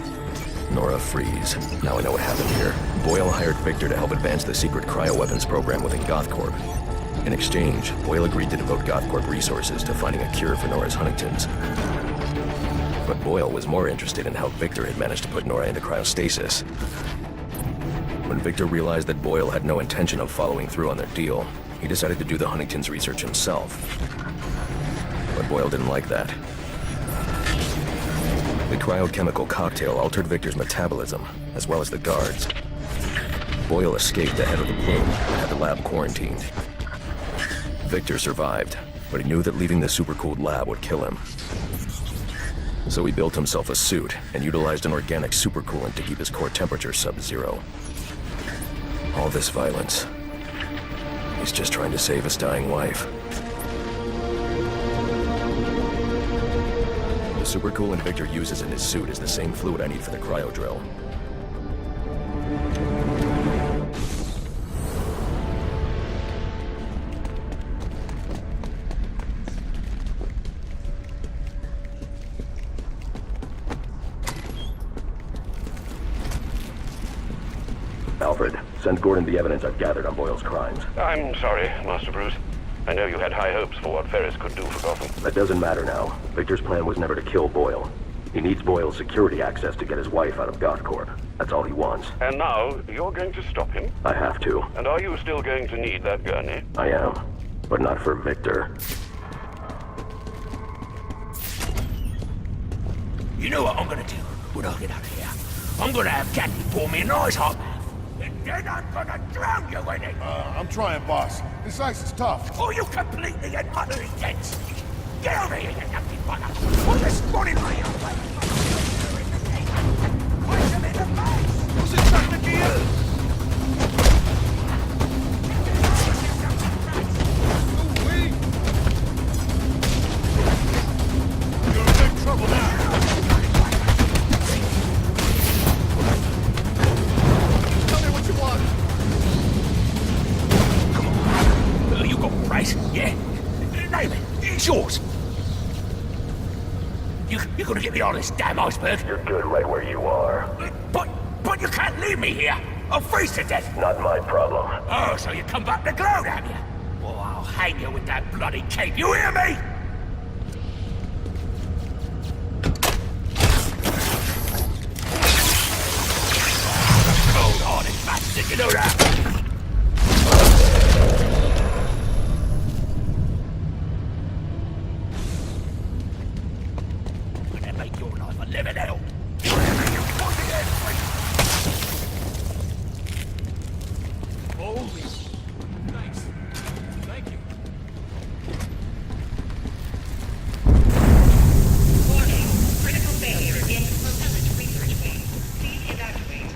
Nora Freeze. Now I know what happened here. Boyle hired Victor to help advance the secret cryo-weapons program within GothCorp. In exchange, Boyle agreed to devote GothCorp resources to finding a cure for Nora's Huntington's. But Boyle was more interested in how Victor had managed to put Nora into cryostasis. When Victor realized that Boyle had no intention of following through on their deal, he decided to do the Huntington's research himself. But Boyle didn't like that. The cryochemical cocktail altered Victor's metabolism, as well as the guards. Boyle escaped ahead of the plume and had the lab quarantined. Victor survived, but he knew that leaving the supercooled lab would kill him. So he built himself a suit and utilized an organic supercoolant to keep his core temperature sub-zero. All this violence. He's just trying to save his dying wife. The supercoolant Victor uses in his suit is the same fluid I need for the cryo-drill. Alfred, send Gordon the evidence I've gathered on Boyle's crimes. I'm sorry, Master Bruce. I know you had high hopes for what Ferris could do for Gotham. That doesn't matter now. Victor's plan was never to kill Boyle. He needs Boyle's security access to get his wife out of GothCorp. That's all he wants. And now, you're going to stop him? I have to. And are you still going to need that gurney? I am. But not for Victor. You know what I'm gonna do when I get out of here? I'm gonna have Jackie pour me a nice hot bath. And then I'm gonna drown you in it. I'm trying, boss. This ice is tough. Oh, you completely and utterly dense. Get over here, you nothing bugger. Or this morning on this damn iceberg? You're good right where you are. But you can't leave me here! I'll freeze to death! Not my problem. Oh, so you come back to gloat, have you? Well, I'll hang you with that bloody cape, you hear me? Cold-hearted bastard, you know that? I'm gonna make your life a living hell. You hear me, you fucking head freak? Holy... Thanks. Thank you. Warning. Critical failure in propellant research wing. Please evacuate.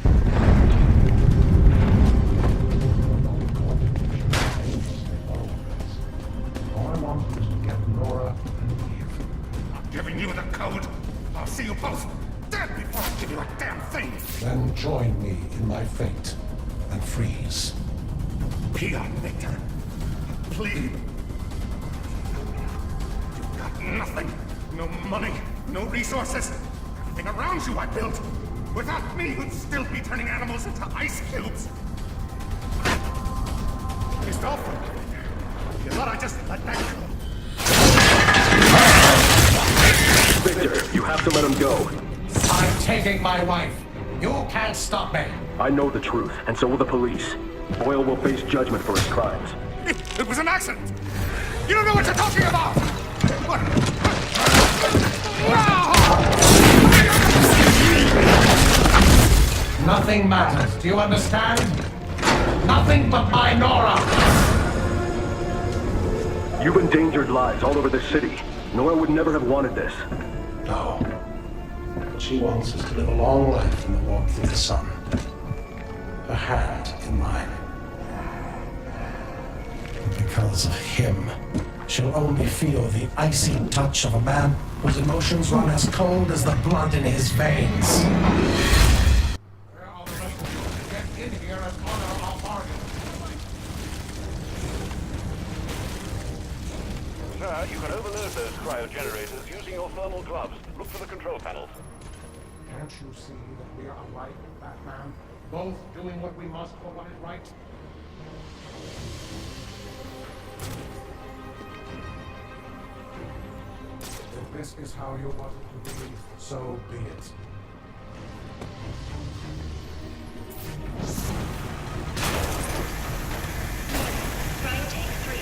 All I want is to get Nora and leave. I'm giving you the code. I'll see you both dead before I give you a damn thing. Then join me in my fate and freeze. Peon, Victor. Please. You've got nothing. No money, no resources. Everything around you I built. Without me, you'd still be turning animals into ice cubes. It's awful. You thought I just let that go. Victor, you have to let him go. I'm taking my wife. You can't stop me. I know the truth, and so will the police. Boyle will face judgment for his crimes. It was an accident. You don't know what you're talking about. Nothing matters. Do you understand? Nothing but my Nora. You've endangered lives all over this city. Nora would never have wanted this. No. What she wants is to live a long life in the warmth of the sun. Her hand in mine. Because of him, she'll only feel the icy touch of a man whose emotions run as cold as the blood in his veins. Get in here and honor our bargain. Sir, you can overload those cryo-generators using your thermal gloves. Look for the control panels. Can't you see that we are alike, Batman? Both doing what we must for what is right? If this is how you want it to be, so be it. Cryo tank 3.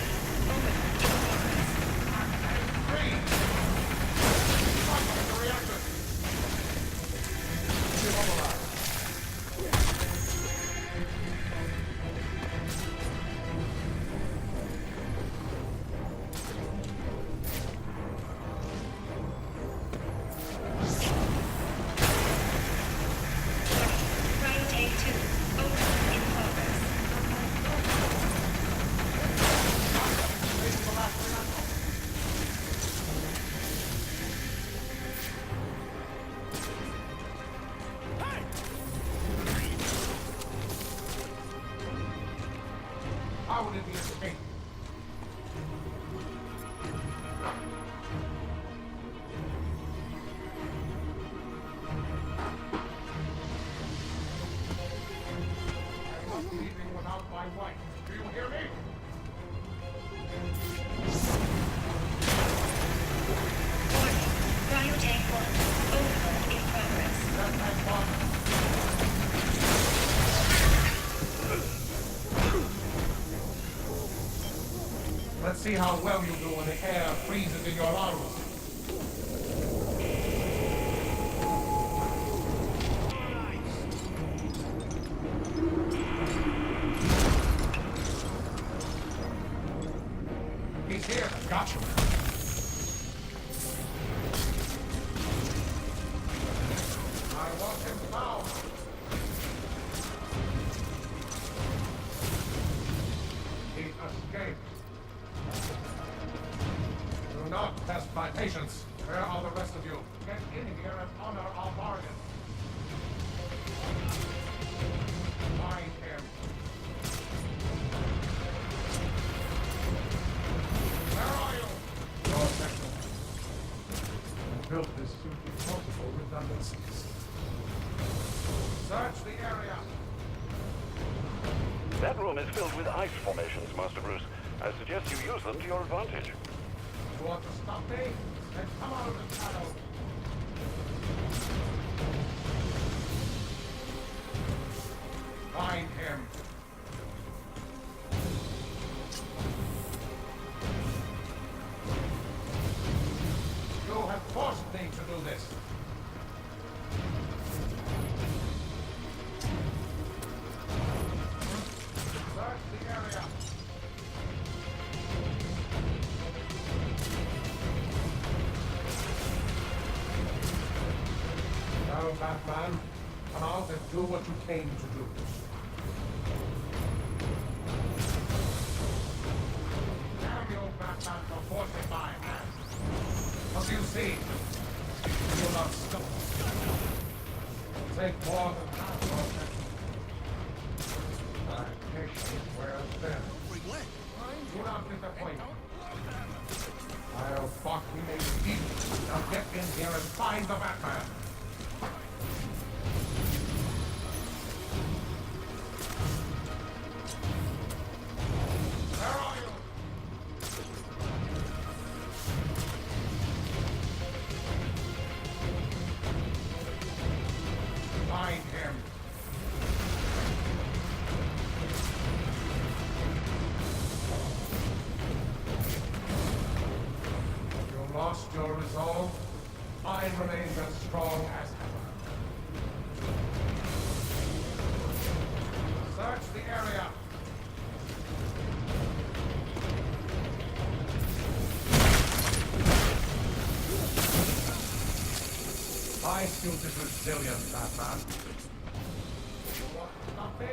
How would it be escaped? I'm not leaving without my wife. Do you hear me? Warning. Cryo tank 1. Overload in progress. That tank 1. Let's see how well you do when the air freezes in your lungs. He's here. Got you. I want him now. He escaped. Do not test my patience. Where are the rest of you? Get in here and honor our bargain. Find him. Where are you? Your section. I built this suit to be possible redundancies. Search the area. That room is filled with ice formations, Master Bruce. I suggest you use them to your advantage. You want to stop me? Then come out of the shadow. Find him. You have forced me to do this. Search the area. Now, Batman, come out and do what you came to do. Damn you, Batman, for forcing my hand. What do you see? You will not stop. Take more than half of it. My patience wears thin. Do not disappoint me. I'll fuck you made deep. Now get in here and find the Batman. Where are you? Find him. You lost your resolve. Mine remains as strong as ever. Search the area. I still is resilient, Batman. You want to stop me?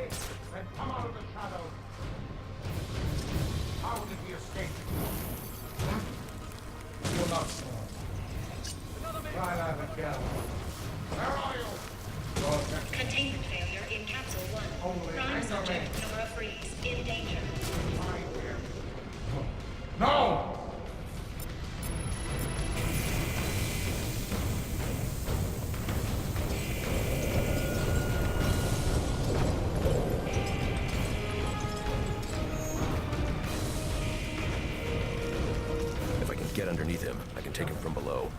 Then come out of the shadow. How did we escape? You will not storm. Try that again. Where are you? Containment failure in Capsule 1. Prime subject Nora Freeze in danger. No! If I can get underneath him, I can take him from below.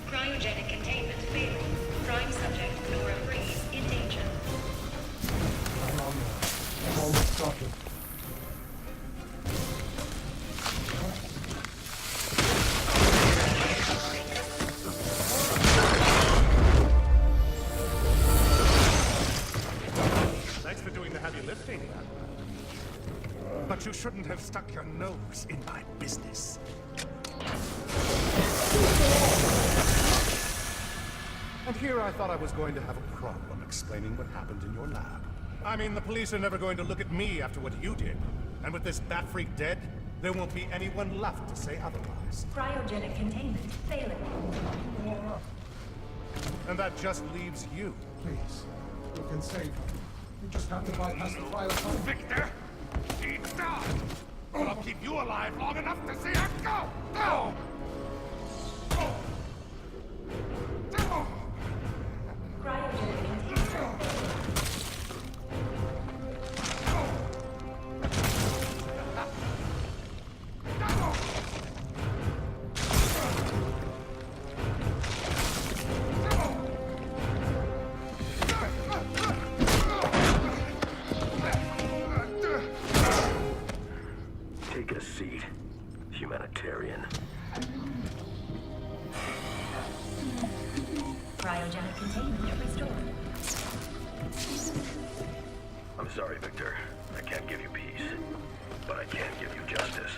Cryogenic containment failing. Prime subject Nora Freeze in danger. I'm almost got it. Thanks for doing the heavy lifting, Batman. But you shouldn't have stuck your nose in my business. And here I thought I was going to have a problem explaining what happened in your lab. I mean, the police are never going to look at me after what you did. And with this bat freak dead, there won't be anyone left to say otherwise. Cryogenic containment failing. And that just leaves you. Please, you can save her. You just have to bypass the fire. Victor! She's done! I'll keep you alive long enough to see her go! Go! Take a seat, humanitarian. Cryogenic containment restored. I'm sorry, Victor. I can't give you peace, but I can give you justice.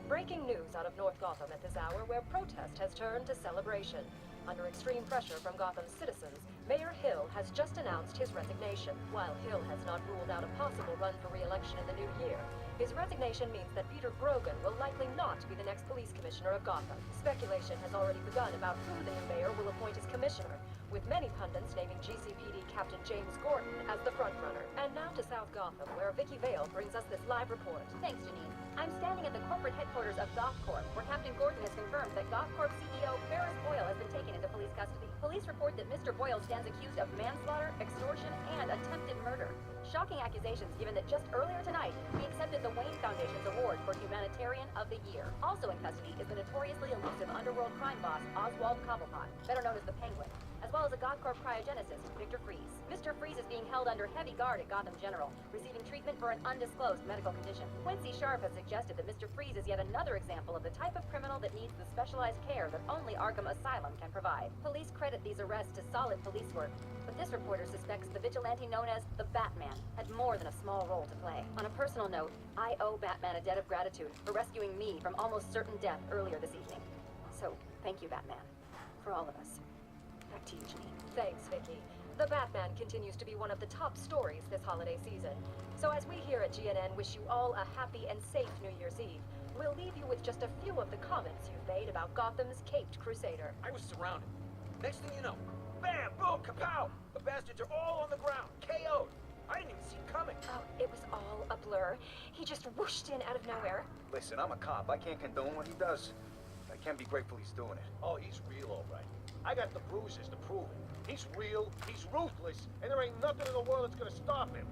Breaking news out of North Gotham at this hour, where protest has turned to celebration. Under extreme pressure from Gotham's citizens, Mayor Hill has just announced his resignation. While Hill has not ruled out a possible run for re-election in the new year, his resignation means that Peter Grogan will likely not be the next police commissioner of Gotham. Speculation has already begun about who the new mayor will appoint as commissioner, with many pundits naming GCPD Captain James Gordon as the frontrunner. And now to South Gotham, where Vicky Vale brings us this live report. Thanks, Janine. I'm standing at the corporate headquarters of GothCorp, where Captain Gordon has confirmed that GothCorp CEO Ferris Boyle has been taken into police custody. Police report that Mr. Boyle stands accused of manslaughter, extortion, and attempted murder. Shocking accusations given that just earlier tonight, he accepted the Wayne Foundation's award for Humanitarian of the Year. Also in custody is the notoriously elusive underworld crime boss, Oswald Cobblepot, better known as the Penguin, as well as a GothCorp cryogenicist, Victor Freeze. Mr. Freeze is being held under heavy guard at Gotham General, receiving treatment for an undisclosed medical condition. Quincy Sharp has suggested that Mr. Freeze is yet another example of the type of criminal that needs the specialized care that only Arkham Asylum can provide. Police credit these arrests to solid police work, but this reporter suspects the vigilante known as the Batman had more than a small role to play. On a personal note, I owe Batman a debt of gratitude for rescuing me from almost certain death earlier this evening. So, thank you, Batman. For all of us. Back to you, Janine. Thanks, Vicky. The Batman continues to be one of the top stories this holiday season. So as we here at GNN wish you all a happy and safe New Year's Eve, we'll leave you with just a few of the comments you've made about Gotham's Caped Crusader. I was surrounded. Next thing you know, bam, boom, kapow! The bastards are all on the ground, KO'd. I didn't even see him coming. Oh, it was all a blur. He just whooshed in out of nowhere. Listen, I'm a cop. I can't condone what he does. I can be grateful he's doing it. Oh, he's real, all right. I got the bruises to prove it. He's real, he's ruthless, and there ain't nothing in the world that's gonna stop him.